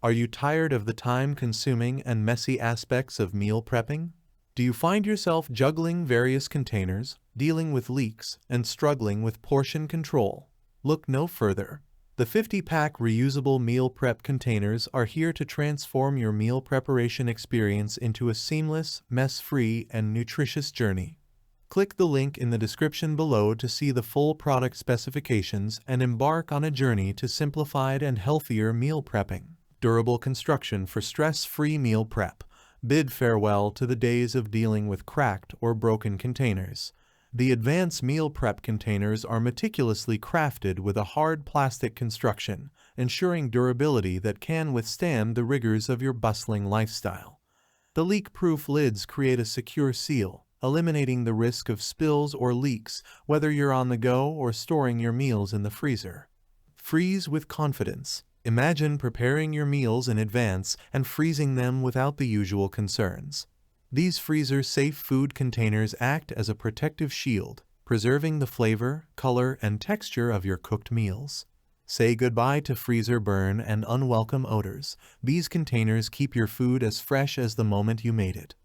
Are you tired of the time-consuming and messy aspects of meal prepping? Do you find yourself juggling various containers, dealing with leaks, and struggling with portion control? Look no further. The 50-pack reusable meal prep containers are here to transform your meal preparation experience into a seamless, mess-free, and nutritious journey. Click the link in the description below to see the full product specifications and embark on a journey to simplified and healthier meal prepping. Durable construction for stress-free meal prep. Bid farewell to the days of dealing with cracked or broken containers. The advanced meal prep containers are meticulously crafted with a hard plastic construction, ensuring durability that can withstand the rigors of your bustling lifestyle. The leak-proof lids create a secure seal, eliminating the risk of spills or leaks, whether you're on the go or storing your meals in the freezer. Freeze with confidence. Imagine preparing your meals in advance and freezing them without the usual concerns. These freezer-safe food containers act as a protective shield, preserving the flavor, color, and texture of your cooked meals. Say goodbye to freezer burn and unwelcome odors. These containers keep your food as fresh as the moment you made it.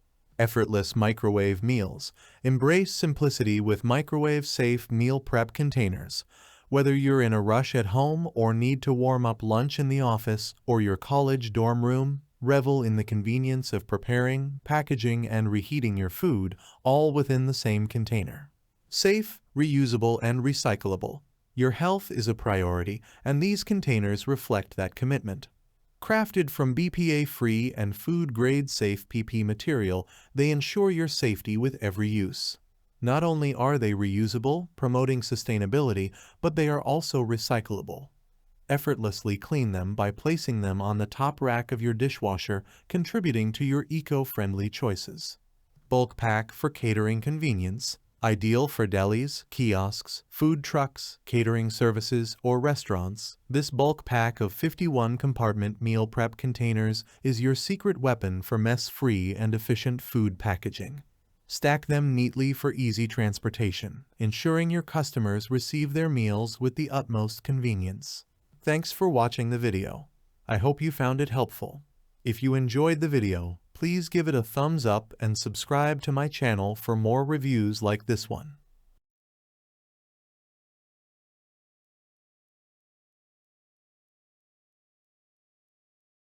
Effortless microwave meals. Embrace simplicity with microwave-safe meal prep containers. Whether you're in a rush at home or need to warm up lunch in the office or your college dorm room, revel in the convenience of preparing, packaging, and reheating your food, all within the same container. Safe, reusable, and recyclable. Your health is a priority, and these containers reflect that commitment. Crafted from BPA-free and food-grade safe PP material, they ensure your safety with every use. Not only are they reusable, promoting sustainability, but they are also recyclable. Effortlessly clean them by placing them on the top rack of your dishwasher, contributing to your eco-friendly choices. Bulk pack for catering convenience. Ideal for delis, kiosks, food trucks, catering services, or restaurants, this bulk pack of 51 compartment meal prep containers is your secret weapon for mess-free and efficient food packaging. Stack them neatly for easy transportation, ensuring your customers receive their meals with the utmost convenience. Thanks for watching the video. I hope you found it helpful. If you enjoyed the video, please give it a thumbs up and subscribe to my channel for more reviews like this one.